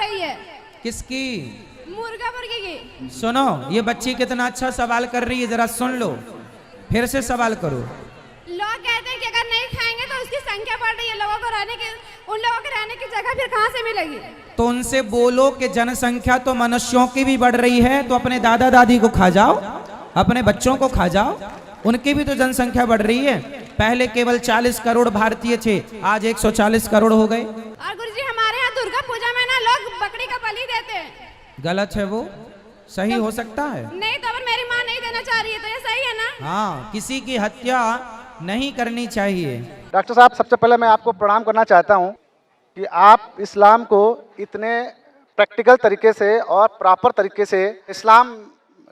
रही है। किसकी? मुर्गा मुर्गी की। सुनो, ये बच्ची कितना अच्छा सवाल कर रही है, जरा सुन लो, फिर से सवाल करो। लोग कहते हैं कि अगर नहीं खाएंगे तो उसकी संख्या बढ़ रही है, लोगों को रहने की, उन लोगों के रहने की जगह फिर कहाँ से मिलेगी? तो उनसे बोलो कि जनसंख्या तो मनुष्यों की भी बढ़ रही है, तो अपने दादा दादी को खा जाओ, अपने बच्चों को खा जाओ, उनकी भी तो जनसंख्या बढ़ रही है। पहले केवल 40 करोड़ भारतीय थे, आज 140 करोड़ हो गए। और गुरुजी हमारे यहाँ दुर्गा पूजा में ना लोग बकरी का बलि देते हैं। गलत है वो, सही हो सकता है? नहीं, तो अगर मेरी माँ नहीं देना चाह रही है तो ये सही है ना? हाँ, किसी की हत्या नहीं करनी चाहिए। डॉक्टर साहब, सबसे पहले मैं आपको प्रणाम करना चाहता हूं कि आप इस्लाम को इतने प्रैक्टिकल तरीके से और प्रॉपर तरीके से इस्लाम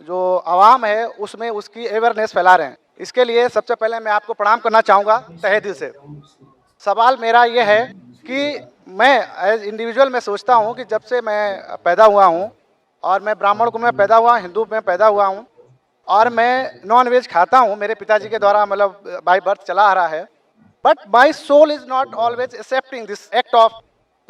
जो आवाम है उसमें उसकी अवेयरनेस फैला रहे हैं। इसके लिए सबसे पहले मैं आपको प्रणाम करना चाहूँगा तहे दिल से। सवाल मेरा ये है कि मैं एज इंडिविजुअल मैं सोचता हूँ कि जब से मैं पैदा हुआ हूँ और मैं ब्राह्मण कुल में पैदा हुआ, हिंदू में पैदा हुआ हूँ और मैं नॉन वेज खाता हूँ, मेरे पिताजी के द्वारा मतलब बाय बर्थ चला आ रहा है, but my soul is not always accepting this act of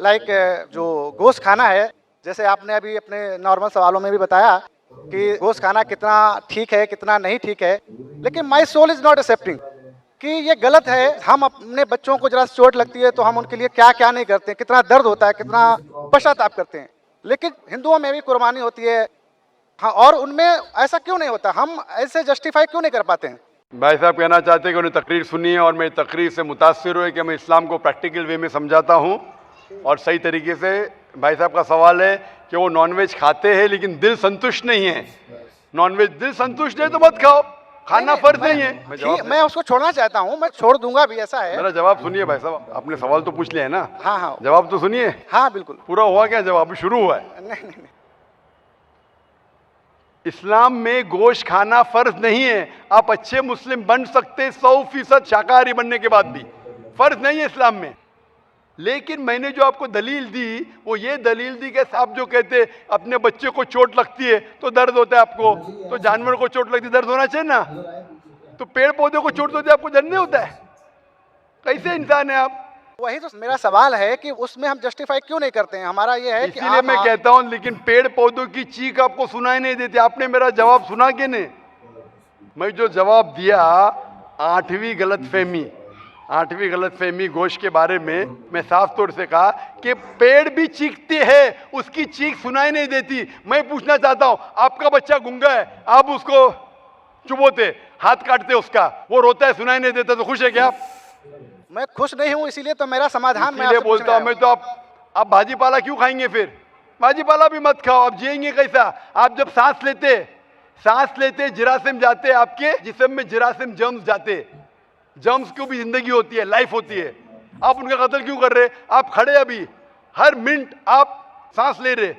like जो गोश्त खाना है। जैसे आपने अभी अपने नॉर्मल सवालों में भी बताया कि गोश्त खाना कितना ठीक है कितना नहीं ठीक है, लेकिन my soul is not accepting कि ये गलत है। हम अपने बच्चों को जरा चोट लगती है तो हम उनके लिए क्या क्या नहीं करते हैं, कितना दर्द होता है, कितना पश्चाताप करते हैं, लेकिन हिंदुओं में भी कुर्बानी होती है। हाँ, और उनमें ऐसा क्यों नहीं होता? हम ऐसे जस्टिफाई क्यों नहीं कर पाते हैं? भाई साहब कहना चाहते हैं कि उन्हें तकरीर सुनी है और मेरी तकरीर से मुतासिर हुए कि मैं इस्लाम को प्रैक्टिकल वे में समझाता हूँ और सही तरीके से। भाई साहब का सवाल है कि वो नॉनवेज खाते हैं लेकिन दिल संतुष्ट नहीं है। नॉनवेज दिल संतुष्ट है तो मत खाओ, खाना फर्ज नहीं है। मैं उसको छोड़ना चाहता हूँ, मैं छोड़ दूंगा भी, ऐसा है। मेरा जवाब सुनिए भाई साहब, आपने सवाल तो पूछ लिया है ना? हाँ हाँ, जवाब तो सुनिए। हाँ बिल्कुल। पूरा हुआ क्या जवाब? अभी शुरू हुआ है। नहीं। इस्लाम में गोश्त खाना फर्ज नहीं है। आप अच्छे मुस्लिम बन सकते 100% शाकाहारी बनने के बाद भी, फर्ज नहीं है इस्लाम में। लेकिन मैंने जो आपको दलील दी वो ये दलील दी कि आप जो कहते अपने बच्चे को चोट लगती है तो दर्द होता है आपको, तो जानवर को चोट लगती है दर्द होना चाहिए ना? तो पेड़ पौधे को चोट होती है आपको दर्द नहीं होता है? कैसे इंसान है आप? वही तो मेरा सवाल है कि उसमें हम जस्टिफाई क्यों नहीं करते हैं। हमारा ये है कि इसीलिए मैं कहता हूं, लेकिन पेड़ पौधों की चीख आपको सुनाई नहीं देती। आपने मेरा जवाब सुना कि नहीं? मैं जो जवाब दिया, आठवीं गलतफहमी गोश्त के बारे में मैं साफ तौर से कहा कि पेड़ भी चीखते हैं, उसकी चीख सुनाई नहीं देती। मैं पूछना चाहता हूं, आपका बच्चा गूंगा है, आप उसको चुबोते, हाथ काटते उसका, वो रोता है, सुनाई नहीं देता, तो खुश है क्या आप? मैं खुश नहीं हूं, इसीलिए तो मेरा समाधान मैं इसलिए बोलता हूं मैं, तो आप भाजी पाला क्यों खाएंगे? फिर भाजी पाला भी मत खाओ। आप जिएंगे कैसा? आप जब सांस लेते जिरासिम जाते, आपके जिस्म में जिरासिम जर्म्स जाते, जर्म्स की भी जिंदगी होती है, लाइफ होती है। आप उनका कत्ल क्यों कर रहे? आप खड़े अभी हर मिनट आप सांस ले रहे,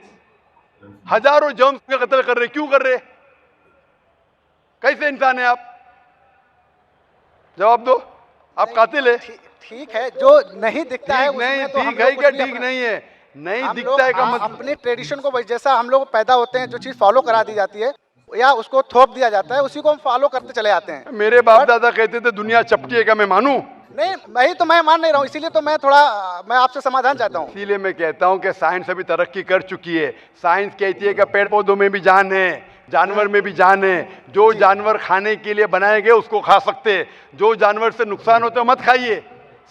हजारों जर्म्स का कत्ल कर रहे, क्यों कर रहे? कैसे इंसान है आप? जवाब दो। आप कातिल है। ठीक है, जो नहीं दिखता है नहीं, तो ठीक है क्या? ठीक नहीं है, नहीं दिखता है का मतलब अपने ट्रेडिशन को, जैसा हम लोग पैदा होते हैं जो चीज फॉलो करा दी जाती है या उसको थोप दिया जाता है, उसी को हम फॉलो करते चले आते हैं। मेरे बाप दादा कहते थे दुनिया चपटी है, क्या मैं मानूं? नहीं, वही तो मैं मान नहीं रहा हूँ, इसीलिए तो मैं आपसे समाधान चाहता हूँ। इसीलिए मैं कहता हूं कि साइंस अभी तरक्की कर चुकी है। साइंस कहती है कि पेड़ पौधों में भी जान है, जानवर में भी जान है। जो जानवर खाने के लिए बनाए गए उसको खा सकते हैं, जो जानवर से नुकसान होता है मत खाइए।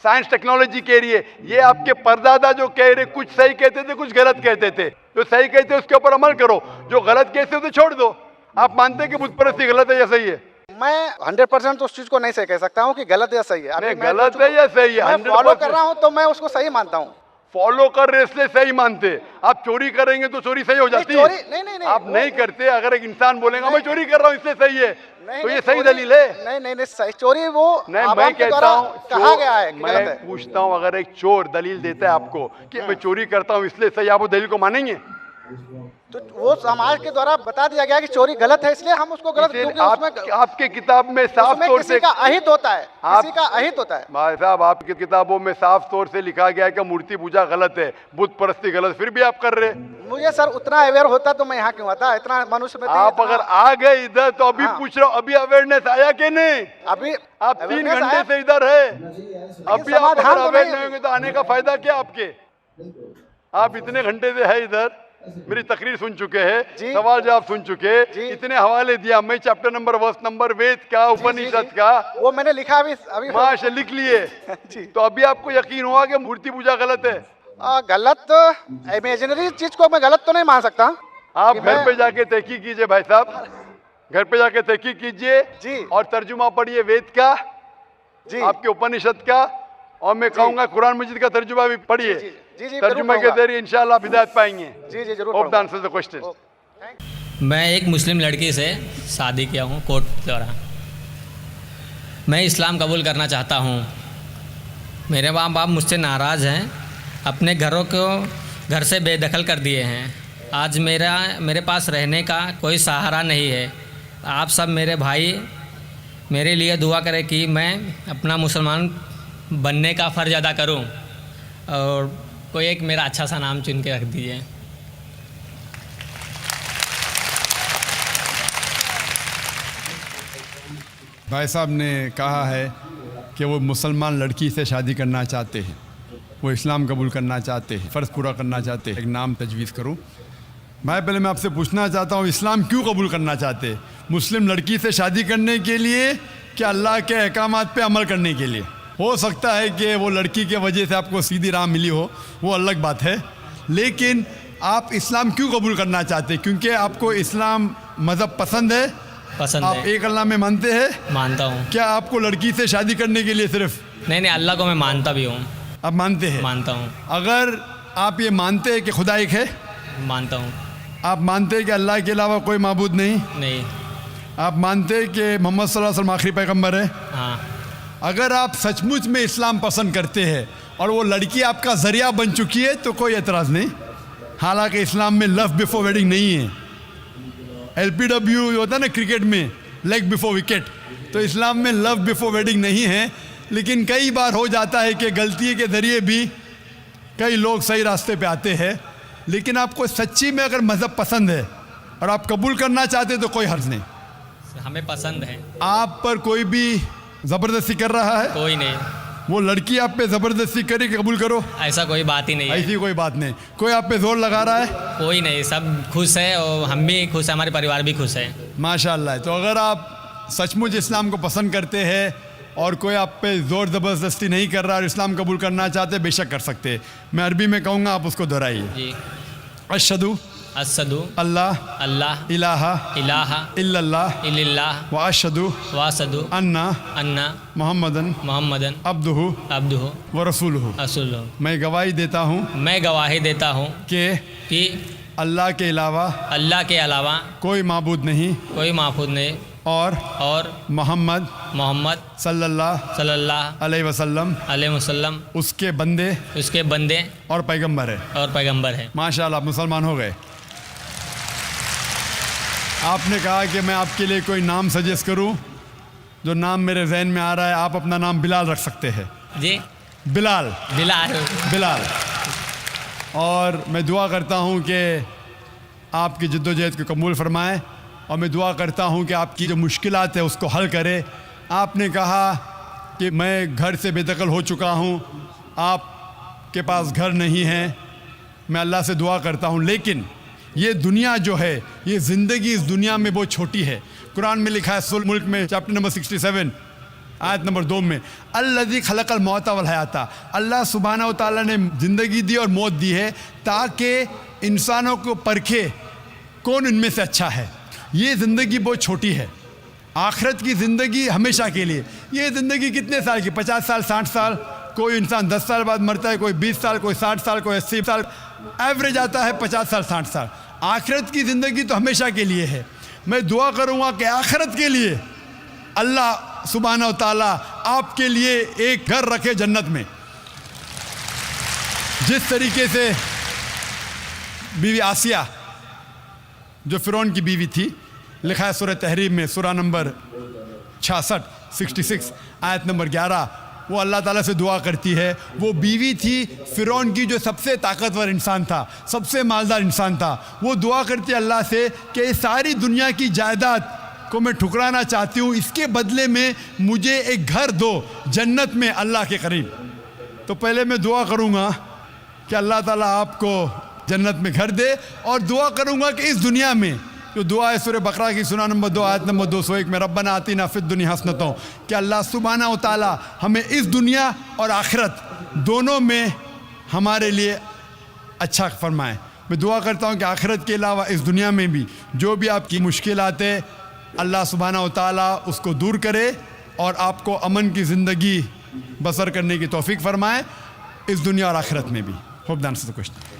साइंस टेक्नोलॉजी कह रही है। ये आपके परदादा जो कह रहे, कुछ सही कहते थे कुछ गलत कहते थे, जो सही कहते उसके ऊपर अमल करो, जो गलत कहते उसे छोड़ दो। आप मानते हैं कि बुत परस्ती गलत है या सही है? मैं 100% तो उस चीज को नहीं सही कह सकता हूँ कि गलत या सही है। गलत है या सही है? मैं फॉलो कर रहा हूँ तो मैं उसको सही मानता हूँ। फॉलो कर रहे इसलिए सही मानते। आप चोरी करेंगे तो चोरी सही हो जाती है? नहीं, आप नहीं करते। अगर एक इंसान बोलेगा मैं चोरी कर रहा हूँ इसलिए सही है, तो ये सही दलील है? नहीं, सही चोरी वो नहीं, मैं कहता हूँ कहा गया है। मैं पूछता हूँ, अगर एक चोर दलील देता है आपको कि मैं चोरी करता हूँ इसलिए सही, आप वो दलील को मानेंगे? तो वो समाज के द्वारा बता दिया गया कि चोरी गलत है, इसलिए हम उसको गलत, क्योंकि उसमें आपके किताब में साफ तौर से किसी का अहित होता है, किसी का अहित होता है। भाई साहब, आपकी किताबों में साफ तौर से लिखा गया है कि मूर्ति पूजा गलत है, बुत परस्ती गलत, फिर भी आप कर रहे। मुझे सर उतना अवेयर होता तो मैं यहाँ क्यों आता? इतना मनुष्य में आप अगर आ गए इधर तो अभी पूछ रहा हूँ, अभी अवेयरनेस आया कि नहीं? अभी आप 3 घंटे से इधर है, अभी आप अगर अवेयर नहीं होंगे तो आने का फायदा क्या आपके? आप इतने घंटे से है इधर, मेरी तकरीर सुन चुके हैं, जी। सवाल जवाब सुन चुके, जी। इतने हवाले दिया, मैं चैप्टर नंबर वर्स नंबर वेद का, उपनिषद का वो मैंने लिखा अभी माशा लिख लिए। जी। तो अभी आपको यकीन हुआ कि मूर्ति पूजा गलत है? गलत, इमेजिनरी चीज को मैं गलत तो नहीं मान सकता। आप कि घर मैं- पे जाके तहकीक कीजिए भाई साहब, घर पे जाके तहकीक कीजिए जी। और तर्जुमा पढ़िए वेद का, जी आपके उपनिषद का, और मैं कहूंगा कुरान मजीद का तर्जुमा भी पढ़िए। जी, जी, जी, तर्जुमे जरूर के पढ़ूंगा। जरिए इंशाल्लाह आप हिदायत पाएंगे। जी जी जरूर होप द पढ़ूंगा। Answer the question. मैं एक मुस्लिम लड़की से शादी किया हूँ कोर्ट द्वारा। मैं इस्लाम कबूल करना चाहता हूँ। मेरे माँ बाप मुझसे नाराज़ हैं, अपने घरों को घर से बेदखल कर दिए हैं। आज मेरे पास रहने का कोई सहारा नहीं है। आप सब मेरे भाई मेरे लिए दुआ करें कि मैं अपना मुसलमान बनने का फ़र्ज़ अदा करूं, और कोई एक मेरा अच्छा सा नाम चुन के रख दीजिए। भाई साहब ने कहा है कि वो मुसलमान लड़की से शादी करना चाहते हैं, वो इस्लाम कबूल करना चाहते हैं, फ़र्ज़ पूरा करना चाहते हैं। एक नाम तजवीज़ करूं। भाई पहले मैं आपसे पूछना चाहता हूँ, इस्लाम क्यों कबूल करना चाहते हैं? मुस्लिम लड़की से शादी करने के लिए कि अल्लाह के अहकामात पे अमल करने के लिए? हो सकता है कि वो लड़की के वजह से आपको सीधी राह मिली हो, वो अलग बात है, लेकिन आप इस्लाम क्यों कबूल करना चाहते हैं? क्योंकि आपको इस्लाम मज़हब पसंद है, पसंद आप है, एक अल्लाह में मानते हैं। मानता हूँ। क्या आपको लड़की से शादी करने के लिए सिर्फ नहीं नहीं, अल्लाह को मैं मानता भी हूँ, आप मानते हैं? मानता हूँ, अगर आप ये मानते हैं कि खुदा एक है, मानता हूँ। आप मानते हैं कि अल्लाह के अलावा कोई माबूद नहीं, नहीं। आप मानते हैं कि मोहम्मद सल्लल्लाहु अलैहि वसल्लम आखिरी पैगंबर है, हाँ। अगर आप सचमुच में इस्लाम पसंद करते हैं और वो लड़की आपका ज़रिया बन चुकी है तो कोई एतराज़ नहीं। हालांकि इस्लाम में लव बिफोर वेडिंग नहीं है। LBW होता है ना क्रिकेट में, लेग बिफोर विकेट, तो इस्लाम में लव बिफोर वेडिंग नहीं है। लेकिन कई बार हो जाता है कि गलती के ज़रिए भी कई लोग सही रास्ते पे आते हैं। लेकिन आपको सच्ची में अगर मज़हब पसंद है और आप कबूल करना चाहते तो कोई हर्ज नहीं। हमें पसंद है, आप पर कोई भी ज़बरदस्ती कर रहा है, कोई नहीं, वो लड़की आप पे ज़बरदस्ती करे कि कबूल करो, ऐसा कोई बात ही नहीं है। ऐसी कोई बात नहीं। कोई आप पे जोर लगा रहा है? कोई नहीं, सब खुश है और हम भी खुश हैं, हमारे परिवार भी खुश है। माशाअल्लाह। तो अगर आप सचमुच इस्लाम को पसंद करते हैं और कोई आप पे ज़ोर ज़बरदस्ती नहीं कर रहा और इस्लाम कबूल करना चाहते, बेशक कर सकते हैं। मैं अरबी में कहूँगा, आप उसको दोहराइए। जी। अशहदु अस्सदु अल्लाह अल्लाह इलाहा इलाहा इल्लल्लाह इल्लल्लाह व अशहदु वासदु अन्ना अन्ना मोहम्मदन मोहम्मदन अब्दुहु अब्दुहु व रसूलुहु। रसूलुहु। मैं गवाही देता हूँ मैं गवाही देता हूँ कि कि अल्लाह के अलावा अल्लाह के अलावा कोई माबूद नहीं कोई माफूद नहीं, और मोहम्मद मोहम्मद सल्लल्लाहु सल्लल्लाहु अलैहि वसल्लम अलैहि वसल्लम उसके बंदे उसके बंदे और पैगंबर है। और पैगंबर है। माशाअल्लाह, आप मुसलमान हो गए। आपने कहा कि मैं आपके लिए कोई नाम सजेस्ट करूं, जो नाम मेरे जहन में आ रहा है। आप अपना नाम बिलाल रख सकते हैं। जी। बिलाल, बिलाल। बिलाल। और मैं दुआ करता हूं कि आपकी जद्दोजहद को कबूल फरमाए, और मैं दुआ करता हूं कि आपकी जो मुश्किलात है उसको हल करे। आपने कहा कि मैं घर से बेदखल हो चुका हूं, आपके पास घर नहीं है। मैं अल्लाह से दुआ करता हूं, लेकिन ये दुनिया जो है, ये ज़िंदगी इस दुनिया में बहुत छोटी है। कुरान में लिखा है सूरह मुल्क में चैप्टर नंबर 67 आयत नंबर 2 में, अल्लज़ी खलक़ल मौता वल हयाता, अल्लाह सुब्हानहू व तआला ने ज़िंदगी दी और मौत दी है ताकि इंसानों को परखे कौन इनमें से अच्छा है। ये ज़िंदगी बहुत छोटी है। आखिरत की ज़िंदगी हमेशा के लिए। ये ज़िंदगी कितने साल की? 50 साल, 60 साल। कोई इंसान 10 साल बाद मरता है, कोई 20 साल, कोई 60 साल, कोई 80 साल। एवरेज आता है 50 साल, 60 साल। आखिरत की ज़िंदगी तो हमेशा के लिए है। मैं दुआ करूँगा कि आखिरत के लिए अल्लाह सुब्हानहू व तआला आपके लिए एक घर रखे जन्नत में। जिस तरीके से बीवी आसिया जो फ़िरौन की बीवी थी, लिखा है सूरह तहरीम में सूरह नंबर 66 आयत नंबर 11, वो अल्लाह ताला से दुआ करती है। वो बीवी थी फ़िरौन की, जो सबसे ताकतवर इंसान था, सबसे मालदार इंसान था। वो दुआ करती है अल्लाह से कि इस सारी दुनिया की जायदाद को मैं ठुकराना चाहती हूँ, इसके बदले में मुझे एक घर दो जन्नत में अल्लाह के करीब। तो पहले मैं दुआ करूँगा कि अल्लाह ताला आपको जन्नत में घर दे। और दुआ करूँगा कि इस दुनिया में जो दुआ है सूरह बकरा की सुना नंबर 2 आयत नंबर 201 में, रब्बना आतिना फिद दुनिया हसनतों, कि अल्लाह सुब्हानहू व तआला हमें इस दुनिया और आखिरत दोनों में हमारे लिए अच्छा फरमाए। मैं दुआ करता हूँ कि आखिरत के अलावा इस दुनिया में भी जो भी आपकी मुश्किलात है अल्लाह सुब्हानहू व तआला उसको दूर करे और आपको अमन की ज़िंदगी बसर करने की तौफीक फरमाए इस दुनिया और आखिरत में भी। Hope the answer the question.